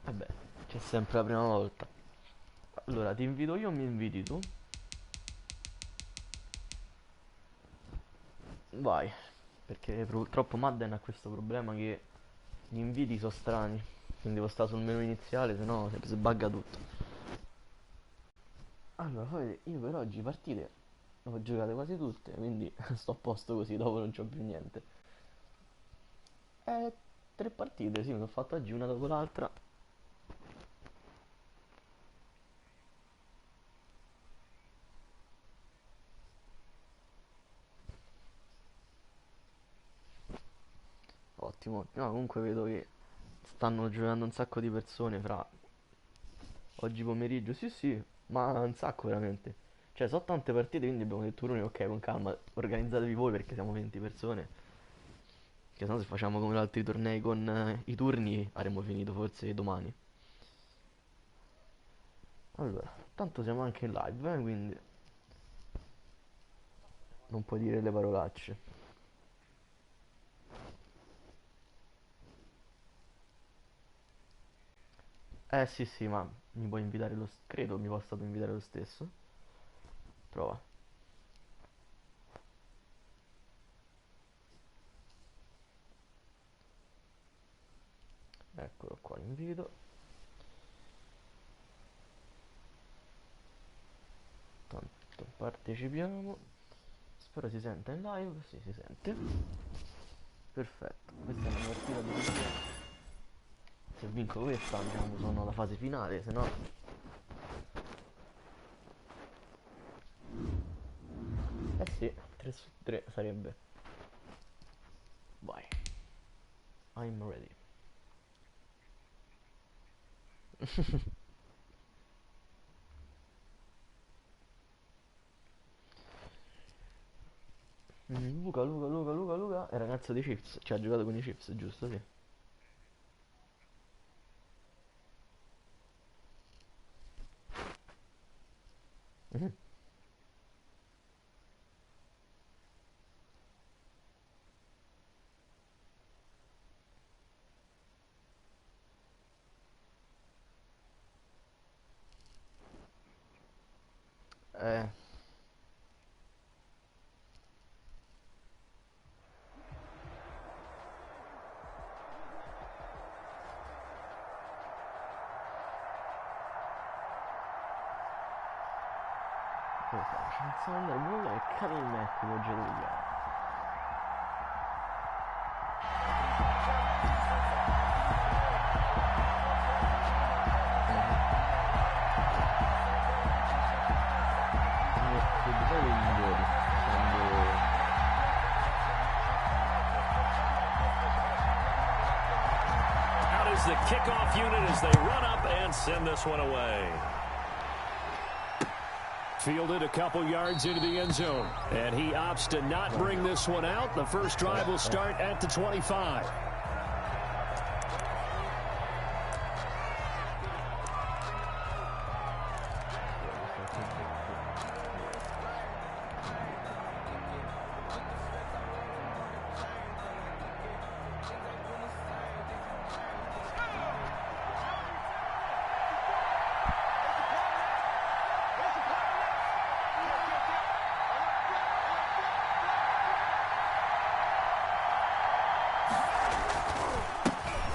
Vabbè, c'è sempre la prima volta. Allora, ti invito io o mi inviti tu? Vai, perché purtroppo Madden ha questo problema che gli inviti sono strani, quindi devo stare sul menu iniziale, se no si sbagga tutto. Allora, poi io per oggi partite le ho giocate quasi tutte, quindi sto a posto così, dopo non c'ho più niente. Eh, tre partite, sì, mi sono fatto oggi una dopo l'altra. Ottimo, ottimo. No, comunque vedo che stanno giocando un sacco di persone fra oggi pomeriggio, sì sì, ma un sacco veramente. Cioè, sono tante partite, quindi abbiamo detto turni, ok, con calma, organizzatevi voi perché siamo 20 persone. Che sennò se facciamo come gli altri tornei con i turni avremmo finito forse domani. Allora, tanto siamo anche in live, quindi non puoi dire le parolacce. Eh sì sì, ma mi puoi invitare credo mi possa invitare lo stesso. Prova. Eccolo qua l'invito. Tanto partecipiamo. Spero si senta in live. Sì, si sente. Perfetto. Questa è una partita di cui se vinco questa, diciamo, sono alla fase finale, se no. Eh sì, 3 su 3 sarebbe. Vai. I'm ready. Luca, Luca, Luca, Luca, Luca. È ragazzo dei Chiefs. Cioè, ha giocato con i Chiefs, giusto? Sì. Mhm. Eh, come faccio? Alexander Bulla e Khalil Mack lo gioco. Di solito i migliori. Quando. Out is the kickoff unit as they run up and send this one away. Fielded a couple yards into the end zone. And he opts to not bring this one out. The first drive will start at the 25.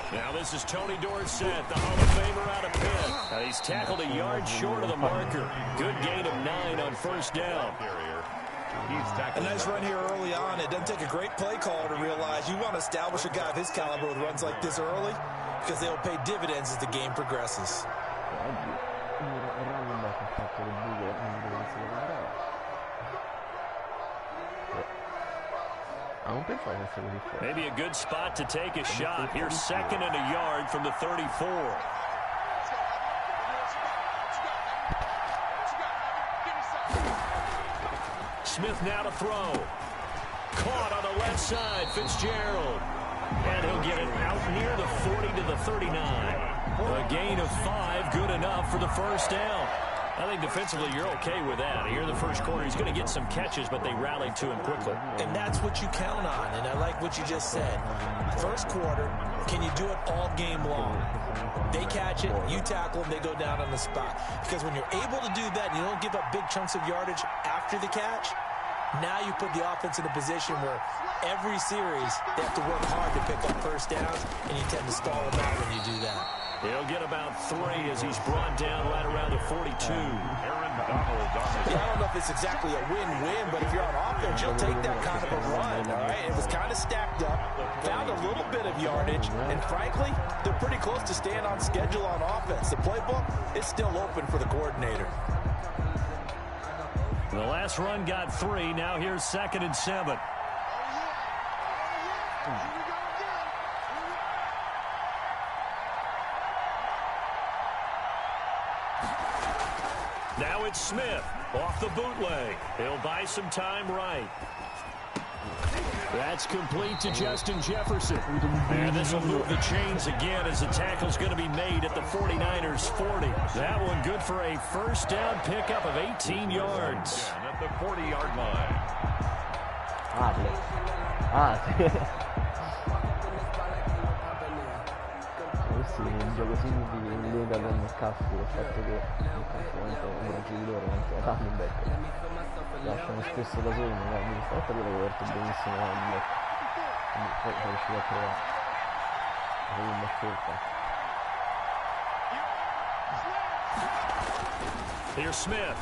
Now this is Tony Dorsett, the Hall of Famer out of Pitt. He's tackled a yard short of the marker. Good gain of 9 on first down. A nice run here early on. It doesn't take a great play caller to realize you want to establish a guy of his caliber with runs like this early because they'll pay dividends as the game progresses. Maybe a good spot to take a shot. Here's 2nd and a yard from the 34. Smith now to throw. Caught on the left side, Fitzgerald. And he'll get it out near the 40 to the 39. A gain of 5, good enough for the first down. I think defensively you're okay with that. Here in the first quarter, he's going to get some catches, but they rallied to him quickly. And that's what you count on, and I like what you just said. First quarter, can you do it all game long? They catch it, you tackle them, they go down on the spot. Because when you're able to do that, and you don't give up big chunks of yardage after the catch, now you put the offense in a position where every series they have to work hard to pick up first downs, and you tend to stall them out when you do that. He'll get about 3 as he's brought down right around the 42. Yeah, I don't know if it's exactly a win-win, but if you're on offense, you'll take that kind of a run, all right? It was kind of stacked up, found a little bit of yardage, and frankly, they're pretty close to staying on schedule on offense. The playbook is still open for the coordinator. The last run got 3. Now here's 2nd and 7. Now it's Smith off the bootleg. He'll buy some time right. That's complete to Justin Jefferson. And this will move the chains again as the tackle's going to be made at the 49ers 40. That one good for a first down pickup of 18 yards. At the 40-yard line. Sì, un gioco simile in Lega con McCaffrey, il fatto che praticamente un raggiungitore, anche a running back, lasciano spesso da soli, quindi stavolta lui l'ha coperto benissimo la running back, quindi poi sono riuscito a trovare una scelta. Here's Smith.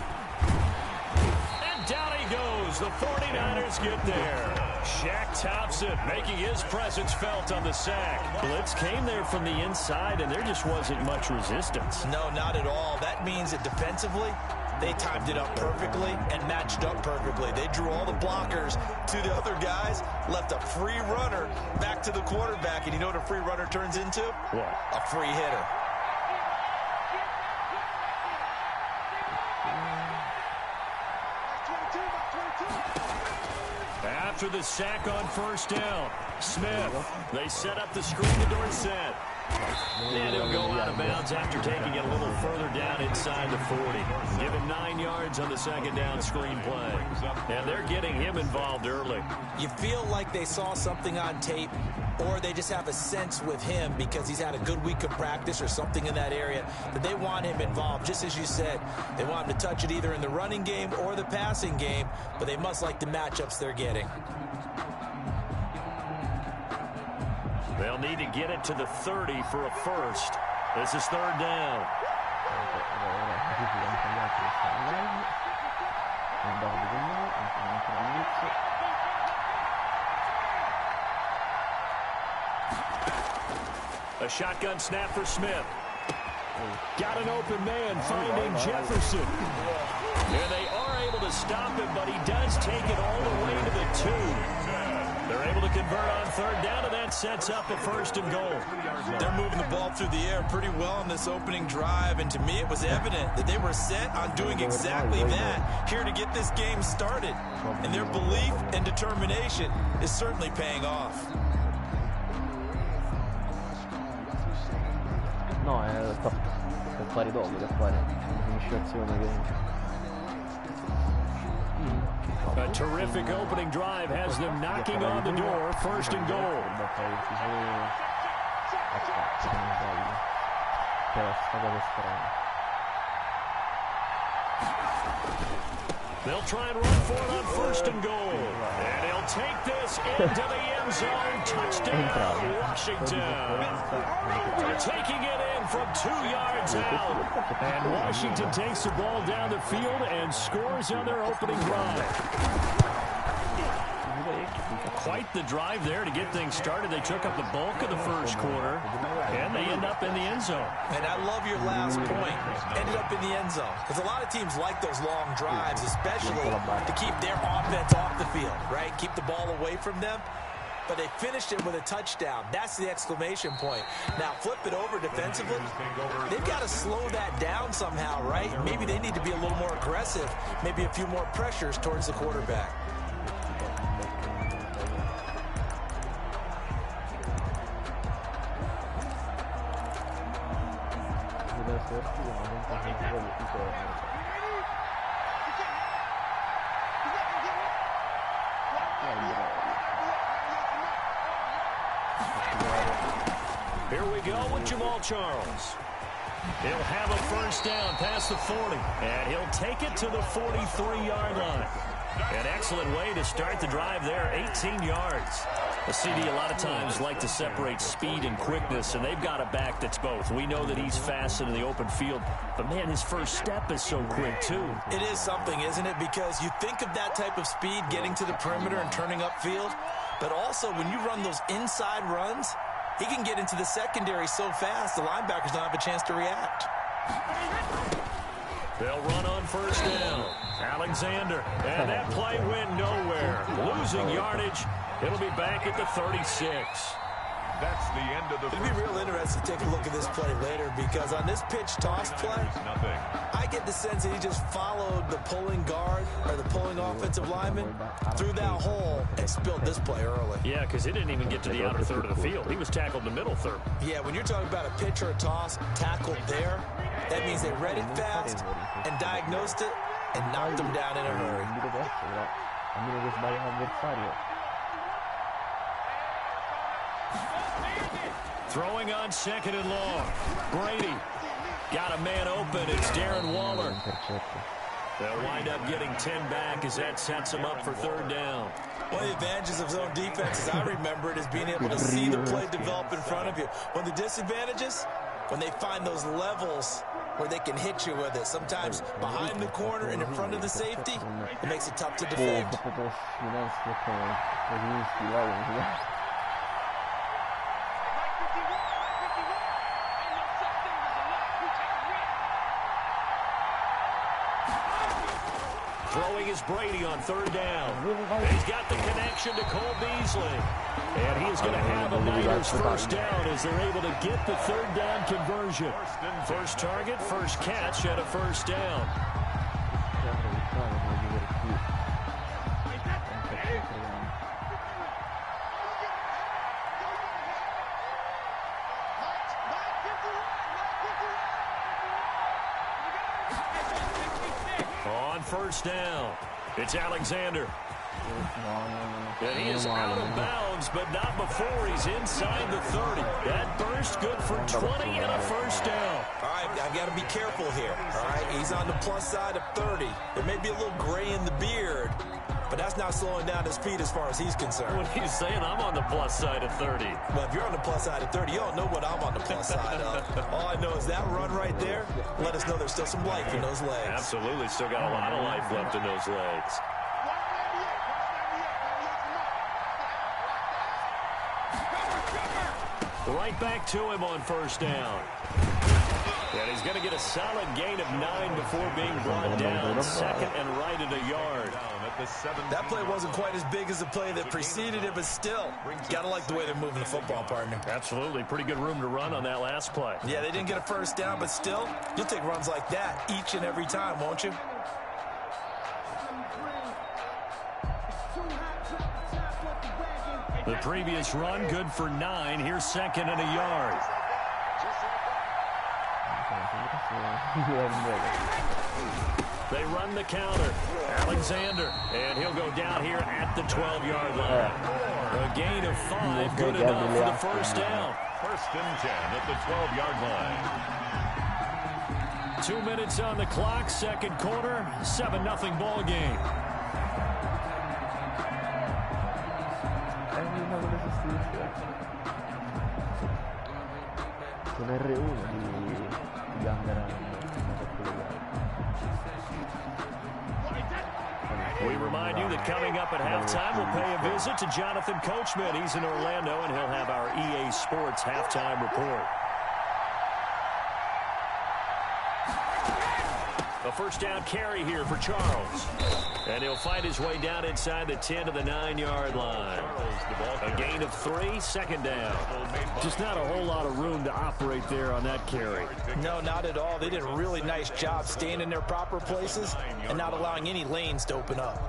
And down he goes. The 49ers get there. Shaq Thompson making his presence felt on the sack. Blitz came there from the inside, and there just wasn't much resistance. No, not at all. That means that defensively, they timed it up perfectly and matched up perfectly. They drew all the blockers to the other guys, left a free runner back to the quarterback. And you know what a free runner turns into? What? A free hitter. After the sack on first down, Smith, they set up the screen to Dorsett. And he'll go out of bounds after taking it a little further down inside the 40. Give him 9 yards on the second down screen play. And they're getting him involved early. You feel like they saw something on tape, or they just have a sense with him because he's had a good week of practice or something in that area that they want him involved. Just as you said, they want him to touch it either in the running game or the passing game, but they must like the matchups they're getting. They'll need to get it to the 30 for a first. This is 3rd down. A shotgun snap for Smith. Got an open man finding Jefferson. And they are able to stop him, but he does take it all the way to the 2. They're able to convert on 3rd down, and that sets up a 1st and goal. They're moving the ball through the air pretty well in this opening drive, and to me it was evident that they were set on doing exactly that here to get this game started. And their belief and determination is certainly paying off. No, sta fare dopo, da fare finisce azione che... A terrific opening drive has them knocking on the door. 1st and goal. They'll try and run for it on 1st and goal. And he'll take this into the end zone. Touchdown, Washington. They're taking it in from 2 yards out. And Washington takes the ball down the field and scores on their opening drive. Quite the drive there to get things started. They took up the bulk of the first quarter, and they end up in the end zone. And I love your last point, ended up in the end zone. Because a lot of teams like those long drives, especially to keep their offense off the field, right? Keep the ball away from them. But they finished it with a touchdown. That's the exclamation point. Now, flip it over defensively. They've got to slow that down somehow, right? Maybe they need to be a little more aggressive, maybe a few more pressures towards the quarterback. Here we go with Jamal Charles. He'll have a first down past the 40, and he'll take it to the 43-yard line. An excellent way to start the drive there, 18 yards. A CD a lot of times like to separate speed and quickness, and they've got a back that's both. We know that he's fast in the open field, but, man, his first step is so quick, too. It is something, isn't it? Because you think of that type of speed getting to the perimeter and turning upfield, but also when you run those inside runs, he can get into the secondary so fast the linebackers don't have a chance to react. They'll run on first down. Alexander, and that play went nowhere. Losing yardage. It'll be back at the 36. That's the end of the It'll be real interesting to take a look at this play later because on this pitch toss play, I get the sense that he just followed the pulling guard or the pulling offensive lineman through that hole and spilled this play early. Yeah, because he didn't even get to the outer third of the field. He was tackled in the middle third. Yeah, when you're talking about a pitch or a toss tackled there, that means they read it fast and diagnosed it and knocked him down in a hurry. Throwing on second and long. Brady got a man open. It's Darren Waller. They'll wind up getting 10 back as that sets them up for third down. One of the advantages of zone defense, as I remember it, is being able to see the play develop in front of you. One of the disadvantages, when they find those levels where they can hit you with it. Sometimes behind the corner and in front of the safety, it makes it tough to defend. Throwing is Brady on third down. He's got the connection to Cole Beasley. And he is going to have a Niners first down as they're able to get the third down conversion. First target, first catch at a first down. On first down, it's Alexander. And he is out of bounds, but not before he's inside the 30. That burst good for 20 and a first down. All right, I've got to be careful here. All right, he's on the plus side of 30. There may be a little gray in the beard, but that's not slowing down his speed as far as he's concerned. When he's saying I'm on the plus side of 30. Well, if you're on the plus side of 30, you don't know what I'm on the plus side of. All I know is that run right there let us know there's still some life in those legs. Absolutely, still got a lot of life left in those legs. Right back to him on first down. And he's going to get a solid gain of 9 before being brought down. Second and right at a yard. That play wasn't quite as big as the play that preceded it, but still, got to like the way they're moving the football, partner. Absolutely. Pretty good room to run on that last play. Yeah, they didn't get a first down, but still, you'll take runs like that each and every time, won't you? The previous run, good for 9. Here's second and a yard. They run the counter. Alexander, and he'll go down here at the 12-yard line. A gain of 5, good enough for the first down. First and 10 at the 12-yard line. 2 minutes on the clock, second quarter, 7-0 ball game. Con R1 di Gambera. We remind you that coming up at halftime, we'll pay a visit to Jonathan Coachman. He's in Orlando, and he'll have our EA Sports halftime report. A first down carry here for Charles. And he'll fight his way down inside the 10 to the 9-yard line. A gain of 3, second down. Just not a whole lot of room to operate there on that carry. No, not at all. They did a really nice job staying in their proper places and not allowing any lanes to open up.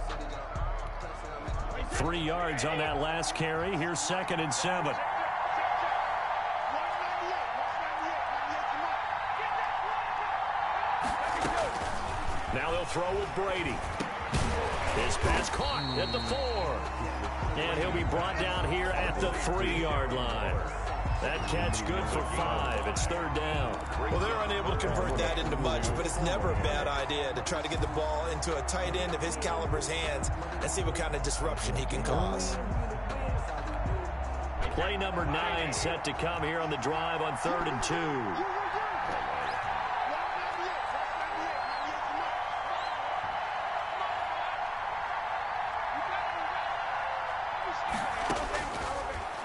3 yards on that last carry. Here's second and 7. Now they'll throw with Brady. His pass caught at the 4. And he'll be brought down here at the 3-yard line. That catch good for 5. It's 3rd down. Well, they're unable to convert that into much, but it's never a bad idea to try to get the ball into a tight end of his caliber's hands and see what kind of disruption he can cause. Play number 9 set to come here on the drive on 3rd and 2.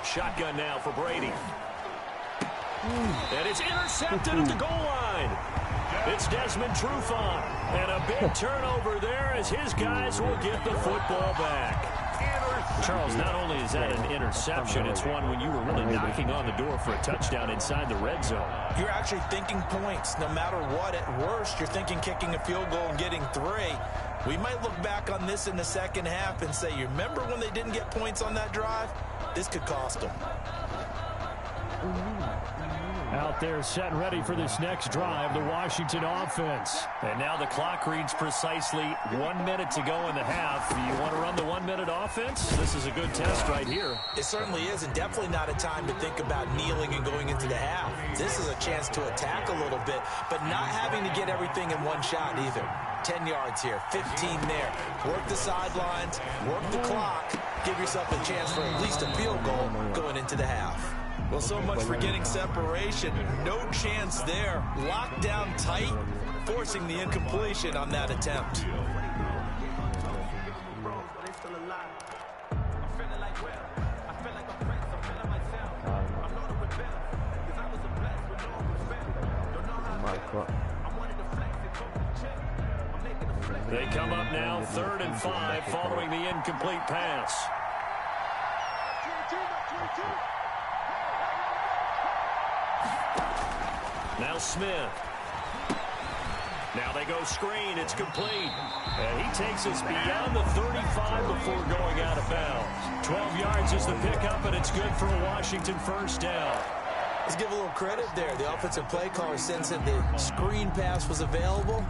Shotgun now for Brady. And it's intercepted at the goal line. It's Desmond Trufant. And a big turnover there as his guys will get the football back. Charles, not only is that an interception, it's one when you were really knocking on the door for a touchdown inside the red zone. You're actually thinking points. No matter what, at worst, you're thinking kicking a field goal and getting 3. We might look back on this in the second half and say, you remember when they didn't get points on that drive? This could cost them. Out there set and ready for this next drive, the Washington offense. And now the clock reads precisely 1 minute to go in the half. You want to run the 1-minute offense? This is a good test right here. It certainly is, and definitely not a time to think about kneeling and going into the half. This is a chance to attack a little bit, but not having to get everything in one shot either. 10 yards here, 15 there. Work the sidelines, work the clock. Give yourself a chance for at least a field goal going into the half. Well, so much for getting separation. No chance there. Locked down tight, forcing the incompletion on that attempt. They come up now 3rd and 5 following the incomplete pass. Now Smith. Now they go screen. It's complete. And he takes us beyond the 35 before going out of bounds. 12 yards is the pickup, and it's good for a Washington 1st down. Let's give a little credit there. The offensive play caller sense that the screen pass was available.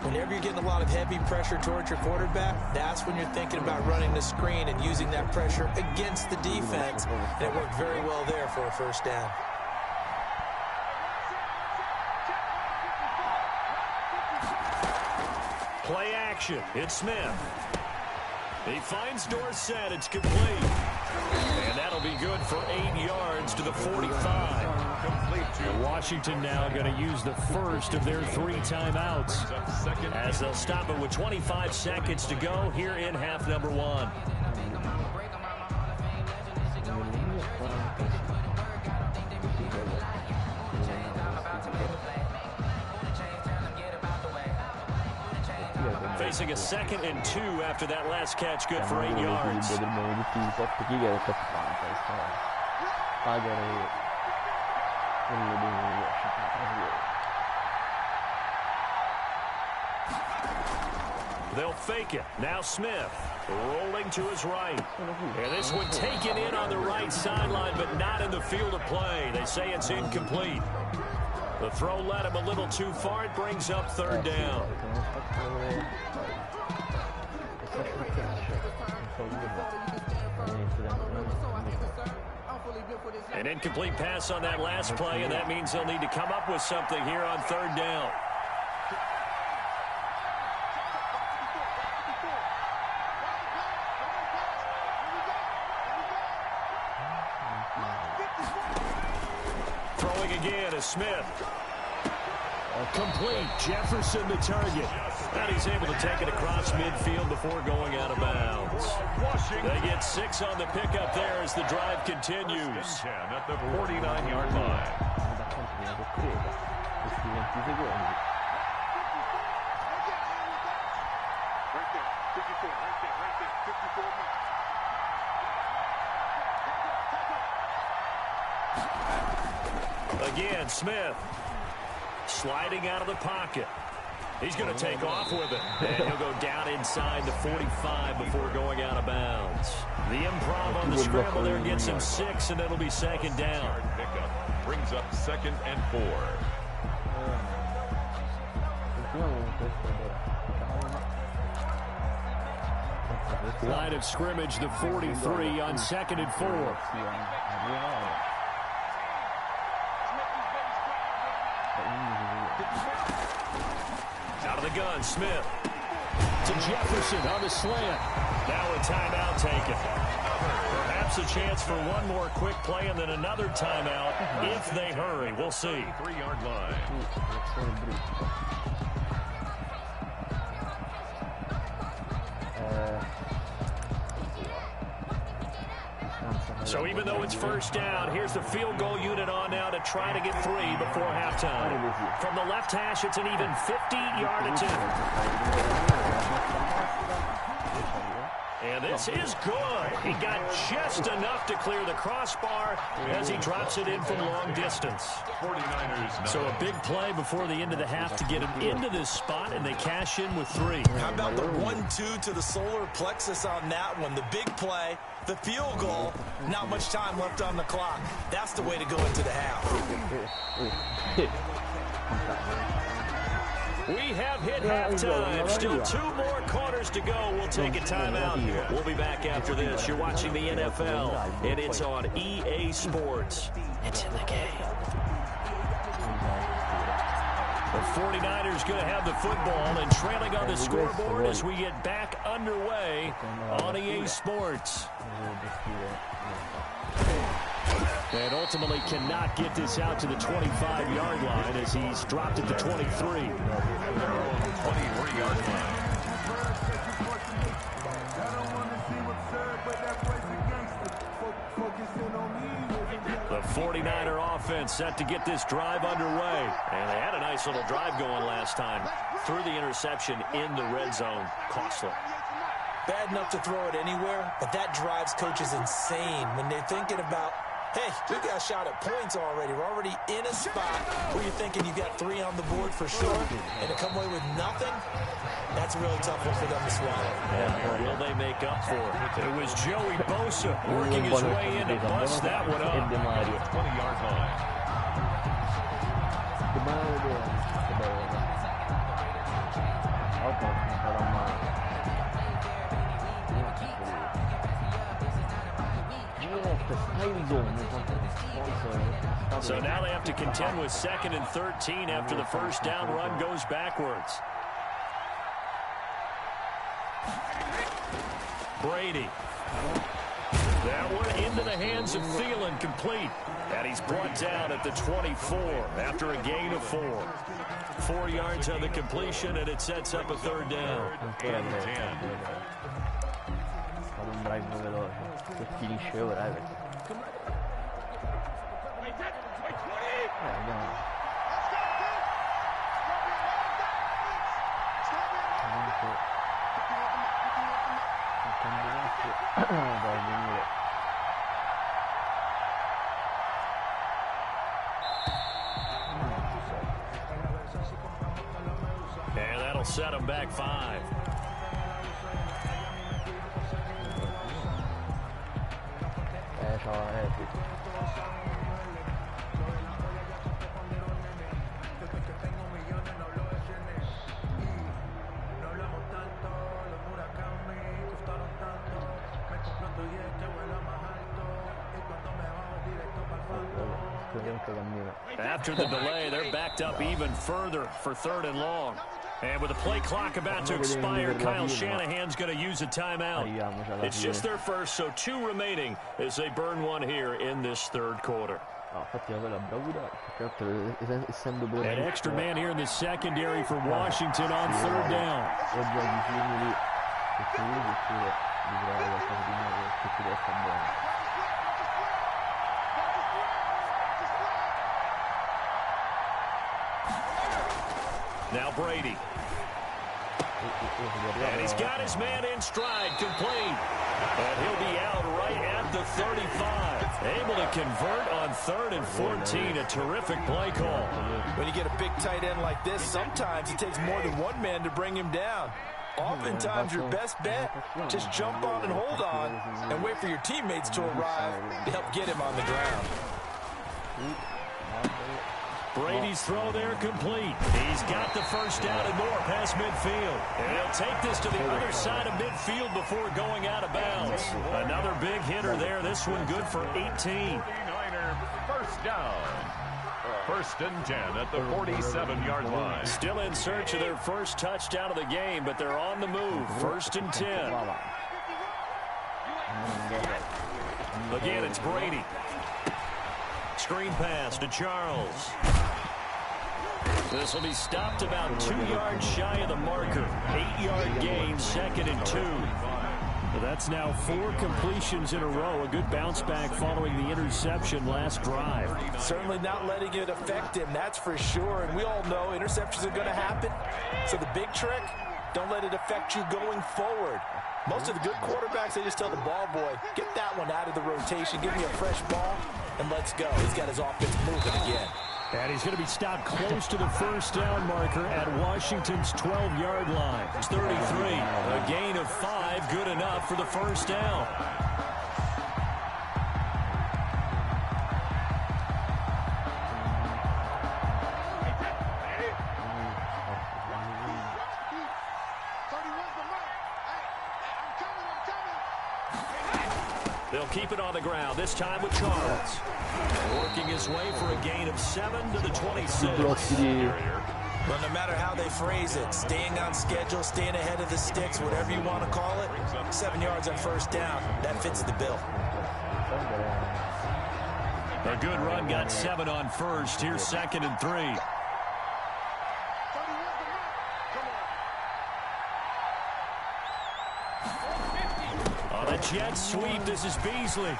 Whenever you're getting a lot of heavy pressure towards your quarterback, that's when you're thinking about running the screen and using that pressure against the defense. And it worked very well there for a 1st down. Play action. It's Smith. He finds Dorsett. It's complete. And that'll be good for 8 yards to the 45. And Washington now going to use the first of their 3 timeouts as they'll stop it with 25 seconds to go here in half number 1. Facing a 2nd and 2 after that last catch, good for 8 yards. They'll fake it. Now Smith rolling to his right. And this one taken in on the right sideline, but not in the field of play. They say it's incomplete. The throw led him a little too far. It brings up 3rd down. An incomplete pass on that last play, and that means they'll need to come up with something here on 3rd down. Throwing again is Smith. Complete. Jefferson the target. And he's able to take it across midfield before going out of bounds. They get 6 on the pickup there as the drive continues. 10 at the 49-yard line. Again, Smith sliding out of the pocket. He's going to take off with it. And he'll go down inside the 45 before going out of bounds. The improv on the scramble there gets him 6, and it'll be 2nd down. Pickup brings up 2nd and 4. Line of scrimmage, the 43 on 2nd and 4. Out of the gun, Smith. To Jefferson on the slant. Now a timeout taken. Perhaps a chance for one more quick play and then another timeout if they hurry. We'll see. 3-yard line. So even though it's first down, here's the field goal unit on now to try to get 3 before halftime. From the left hash, it's an even 50-yard attempt. And this is good. He got just enough to clear the crossbar as he drops it in from long distance. 49ers. So a big play before the end of the half to get him into this spot, and they cash in with 3. How about the 1-2 to the solar plexus on that one? The big play, the field goal, not much time left on the clock. That's the way to go into the half. We have hit halftime. Still 2 more quarters to go. We'll take a timeout. We'll be back after this. You're watching the NFL, and it's on EA Sports. It's in the game. The 49ers going to have the football and trailing on the scoreboard as we get back underway on EA Sports. And ultimately cannot get this out to the 25-yard line as he's dropped at the 23. 23-yard line. The 49er offense set to get this drive underway. And they had a nice little drive going last time. Through the interception in the red zone. Costly. Bad enough to throw it anywhere, but that drives coaches insane when they're thinking about, hey, we got a shot at points already. We're already in a spot where you're thinking you got 3 on the board for sure, and to come away with nothing, that's a really tough one for them to swallow. Yeah, will they make up for it? It was Joey Bosa working his way in to bust that one up. 20-yard line. So now they have to contend with 2nd and 13 after the first down run goes backwards. Brady. That one into the hands of Thielen, complete. And he's brought down at the 24 after a gain of 4. 4 yards on the completion, and it sets up a 3rd down. 3rd and 10. Un drive veloce che finisce ora And that'll set him back 5. After the delay, they're backed up even further for 3rd and long. And with the play clock about to expire, Kyle Shanahan's going to use a timeout. It's just their first, so 2 remaining as they burn one here in this 3rd quarter. An extra man here in the secondary for Washington on 3rd down. Now Brady. And he's got his man in stride, complete. And he'll be out right at the 35. Able to convert on 3rd and 14. A terrific play call. When you get a big tight end like this, sometimes it takes more than one man to bring him down. Oftentimes, your best bet, just jump on and hold on and wait for your teammates to arrive to help get him on the ground. Brady's throw there complete. He's got the first down and more past midfield. And he'll take this to the other side of midfield before going out of bounds. Another big hitter there. This one good for 18. 49er first down. First and 10 at the 47-yard line. Still in search of their first touchdown of the game, but they're on the move. First and 10. Again, it's Brady. Screen pass to Charles. This will be stopped about 2 yards shy of the marker. 8-yard gain, second and 2. Well, that's now 4 completions in a row. A good bounce back following the interception last drive. Certainly not letting it affect him, that's for sure. And we all know interceptions are going to happen. So the big trick, don't let it affect you going forward. Most of the good quarterbacks, they just tell the ball boy, get that one out of the rotation, give me a fresh ball, and let's go. He's got his offense moving again. And he's going to be stopped close to the first down marker at Washington's 12-yard line. It's 33. A gain of 5, good enough for the first down. They'll keep it on the ground, this time with Charles. Working his way for a gain of 7 to the 26. Well, no matter how they phrase it, staying on schedule, staying ahead of the sticks, whatever you want to call it, 7 yards on first down, that fits the bill. A good run got 7 on first. Here's second and 3. On a jet sweep, this is Beasley.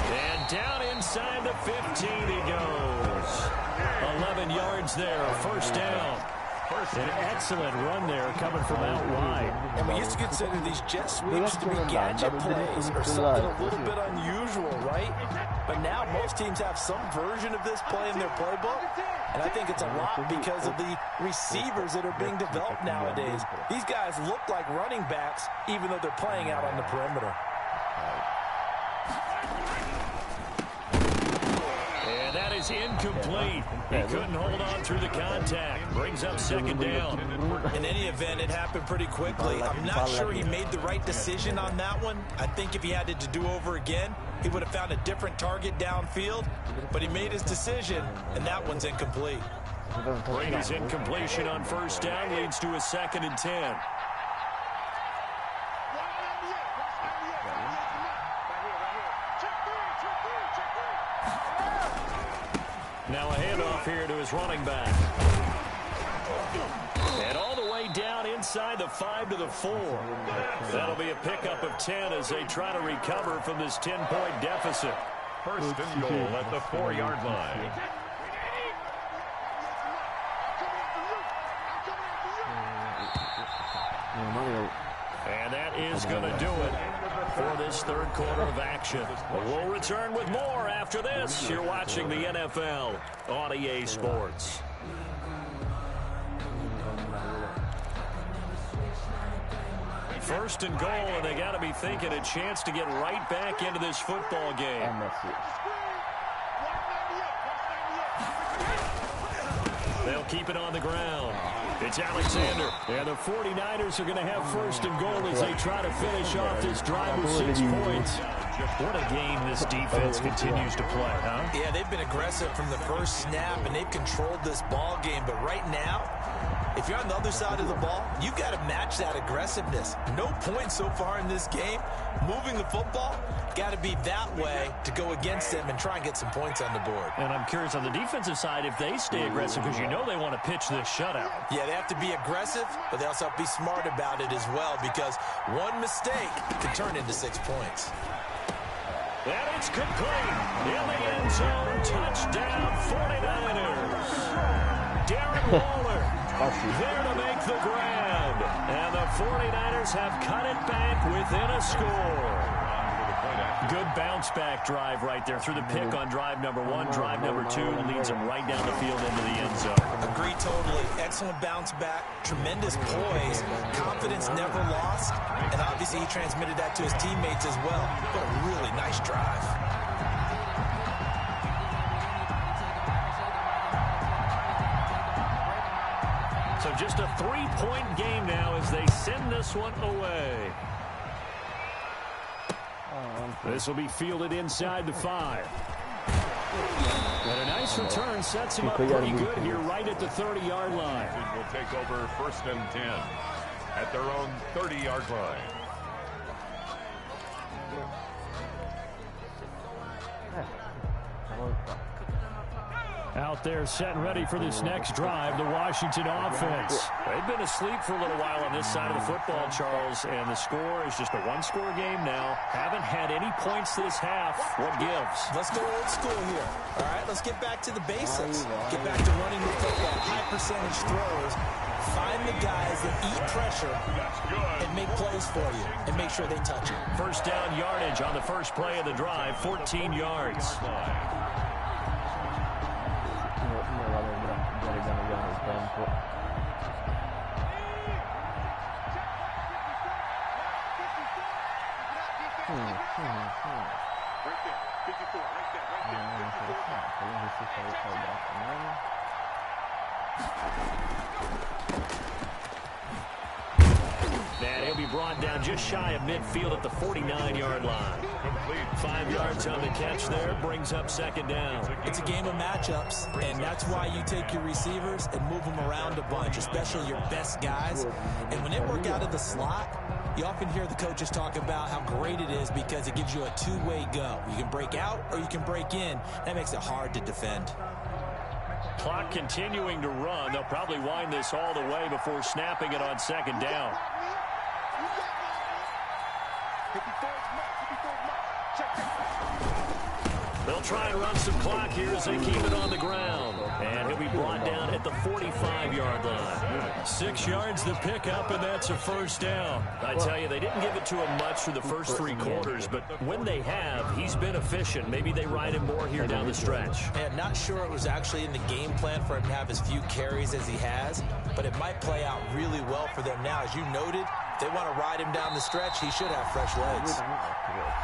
And down inside the 15 he goes. 11 yards there, first down. An excellent run there coming from out wide. And we used to consider these jet sweeps to be gadget plays or something a little bit unusual, right? But now most teams have some version of this play in their playbook. And I think it's a lot because of the receivers that are being developed nowadays. These guys look like running backs even though they're playing out on the perimeter. And that is incomplete. He couldn't hold on through the contact. Brings up second down. In any event, it happened pretty quickly. I'm not sure he made the right decision on that one. I think if he had it to do over again, he would have found a different target downfield. But he made his decision, and that one's incomplete. Brady's incompletion on first down leads to a second and 10. Now a handoff here to his running back. And all the way down inside the 5 to the 4. That'll be a pickup of 10 as they try to recover from this 10-point deficit. First and goal at the 4-yard line. And that is going to do it for this third quarter of action. We'll return with more after this. You're watching the NFL on EA Sports. First and goal, and they got to be thinking a chance to get right back into this football game. They'll keep it on the ground. It's Alexander. And the 49ers are going to have first and goal as they try to finish off this drive with 6 points. What a game this defense continues to play, huh? Yeah, they've been aggressive from the first snap, and they've controlled this ball game. But right now, if you're on the other side of the ball, you've got to match that aggressiveness. No points so far in this game. Moving the football, got to be that way to go against them and try and get some points on the board. And I'm curious on the defensive side if they stay aggressive because you know they want to pitch this shutout. Yeah, they have to be aggressive, but they also have to be smart about it as well because one mistake can turn into 6 points. And it's complete. In the end zone, touchdown 49ers. Darren Waller there to make the grab. And the 49ers have cut it back within a score. Good bounce-back drive right there through the pick on drive number 1. Drive number 2 leads them right down the field into the end zone. Agree totally. Excellent bounce-back, tremendous poise, confidence never lost, and obviously he transmitted that to his teammates as well. What a really nice drive. So just a 3-point game now as they send this one away. This will be fielded inside the 5. And a nice return sets him up pretty good here right at the 30-yard line. Will take over 1st and 10 at their own 30-yard line. Out there set and ready for this next drive, the Washington offense. They've been asleep for a little while on this side of the football, Charles, and the score is just a one-score game now. Haven't had any points this half. What gives? Let's go old school here. All right, let's get back to the basics. Get back to running the football, high-percentage throws. Find the guys that eat pressure and make plays for you and make sure they touch it. First down yardage on the first play of the drive, 14 yards. And he'll be brought down just shy of midfield at the 49-yard line. 5 yards on the catch there, brings up second down. It's a game of matchups, and that's why you take your receivers and move them around a bunch, especially your best guys. And when they work out of the slot, you often hear the coaches talk about how great it is because it gives you a two-way go. You can break out or you can break in. That makes it hard to defend. Clock continuing to run. They'll probably wind this all the way before snapping it on second down. They'll try and run some clock here as they keep it on the ground. And he'll be brought down at the 45-yard line. 6 yards the pickup, and that's a first down. I tell you, they didn't give it to him much for the first 3 quarters, but when they have, he's been efficient. Maybe they ride him more here down the stretch. And not sure it was actually in the game plan for him to have as few carries as he has, but it might play out really well for them now. As you noted, if they want to ride him down the stretch, he should have fresh legs.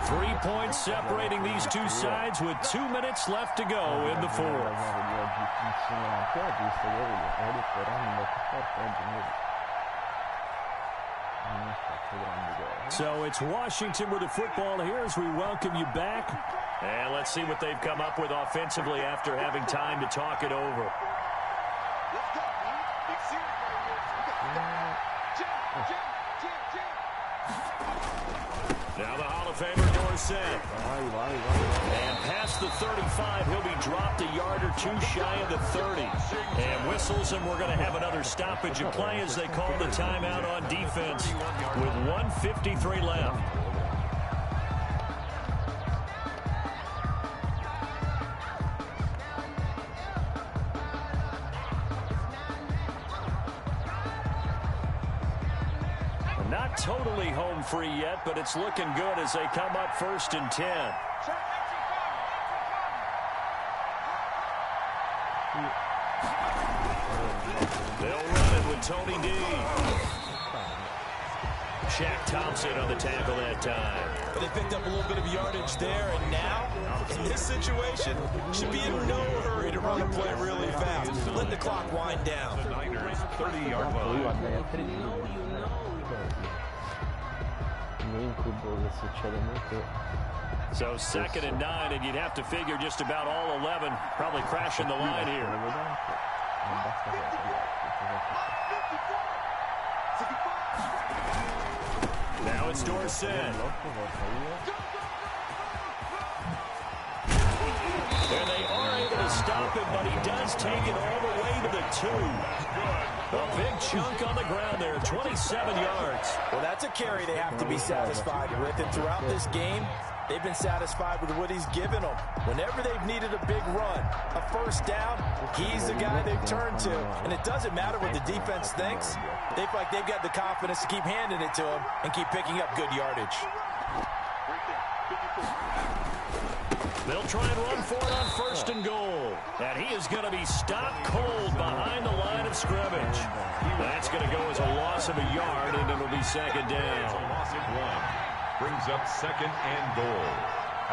3 points separating these two sides with 2 minutes left to go in the fourth. So it's Washington with the football here as we welcome you back. And let's see what they've come up with offensively after having time to talk it over. Now the Hall of Famer Dorsett. And past the 35, he'll be dropped a yard or two shy of the 30. And whistles, and we're going to have another stoppage of play as they call the timeout on defense with 1:53 left. Not totally home free yet, but it's looking good as they come up 1st and 10. They'll run it with Tony D. Shaq Thompson on the tackle that time. But they picked up a little bit of yardage there, and now, in this situation, should be in no hurry to run the play really fast. Let the clock wind down. The Niners 30-yard line. So 2nd and 9, and you'd have to figure just about all 11 probably crashing the line here. Now it's Dorsett. And they are able to stop him, but he does take it all the way to the 2. A big chunk on the ground there, 27 yards. Well, that's a carry they have to be satisfied with. And throughout this game, they've been satisfied with what he's given them. Whenever they've needed a big run, a first down, he's the guy they've turned to. And it doesn't matter what the defense thinks. They feel like they've got the confidence to keep handing it to him and keep picking up good yardage. They'll try and run for it on 1st and goal. And he is going to be stopped cold behind the line of scrimmage. That's going to go as a loss of a yard, and it'll be 2nd down. Loss of 1. Brings up 2nd and goal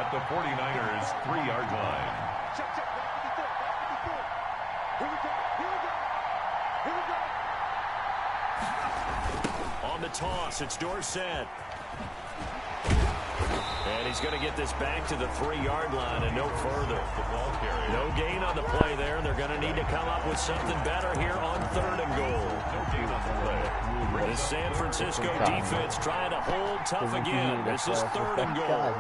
at the 49ers 3-yard line. on the toss. It's Dorsett. And he's going to get this back to the 3-yard line and no further. No gain on the play there, and they're going to need to come up with something better here on 3rd and goal. The San Francisco defense trying to hold tough again. This is 3rd and goal.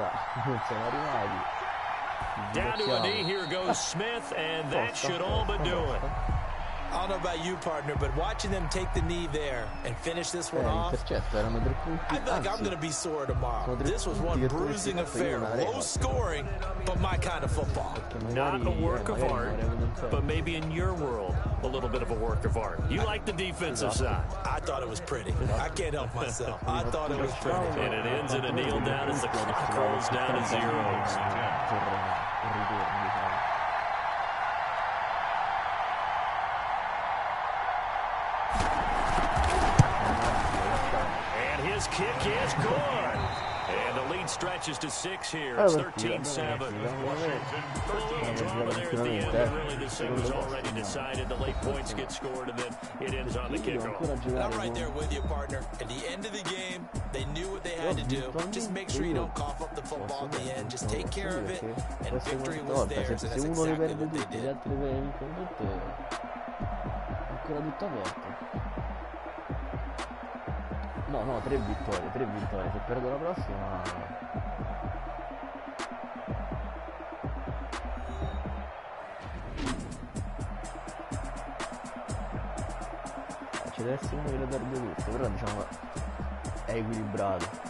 Down to a knee, here goes Smith, and that should all but do it. I don't know about you, partner, but watching them take the knee there and finish this one off, I feel like I'm going to be sore tomorrow. This was one bruising affair, low scoring, but my kind of football. Not a work of art, but maybe in your world, a little bit of a work of art. You like the defensive side. I thought it was pretty. I can't help myself. I thought it was pretty. And it ends in a kneel down as the clock rolls down to zeros. His kick is good. And the lead stretches to 6 here. It's 13-7. Drama there at the end. And really, this thing was already decided. The late points get scored, and then it ends on the kickoff. I'm right there with you, partner. At the end of the game, they knew what they had to do. Just make sure you don't cough up the football at the end. Just take care of it, and victory was theirs. And that's exactly what they did. No, 3 vittorie. Se perdo la prossima... ci deve essere uno che le perde tutte, però diciamo è equilibrato.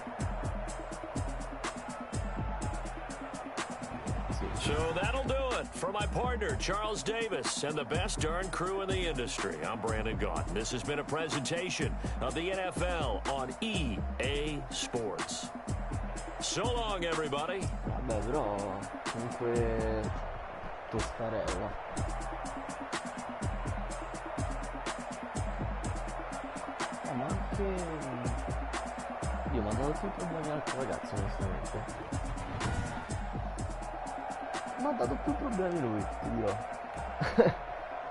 So that'll do it for my partner, Charles Davis, and the best darn crew in the industry. I'm Brandon Gaudin. This has been a presentation of the NFL on EA Sports. So long, everybody. Vabbè, però comunque tostarella. Ma anche io mi ha dato più problemi al ragazzo, onestamente. Mi ha dato più problemi lui, ti dirò.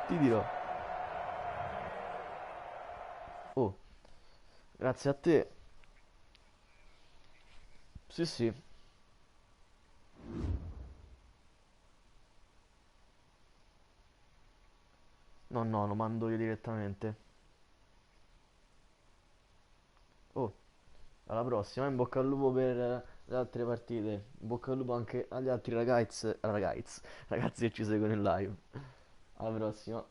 Ti dirò. Oh, grazie a te. Sì. No, lo mando io direttamente. Oh, alla prossima, in bocca al lupo per le altre partite. In bocca al lupo anche agli altri ragazzi che ci seguono in live. Alla prossima.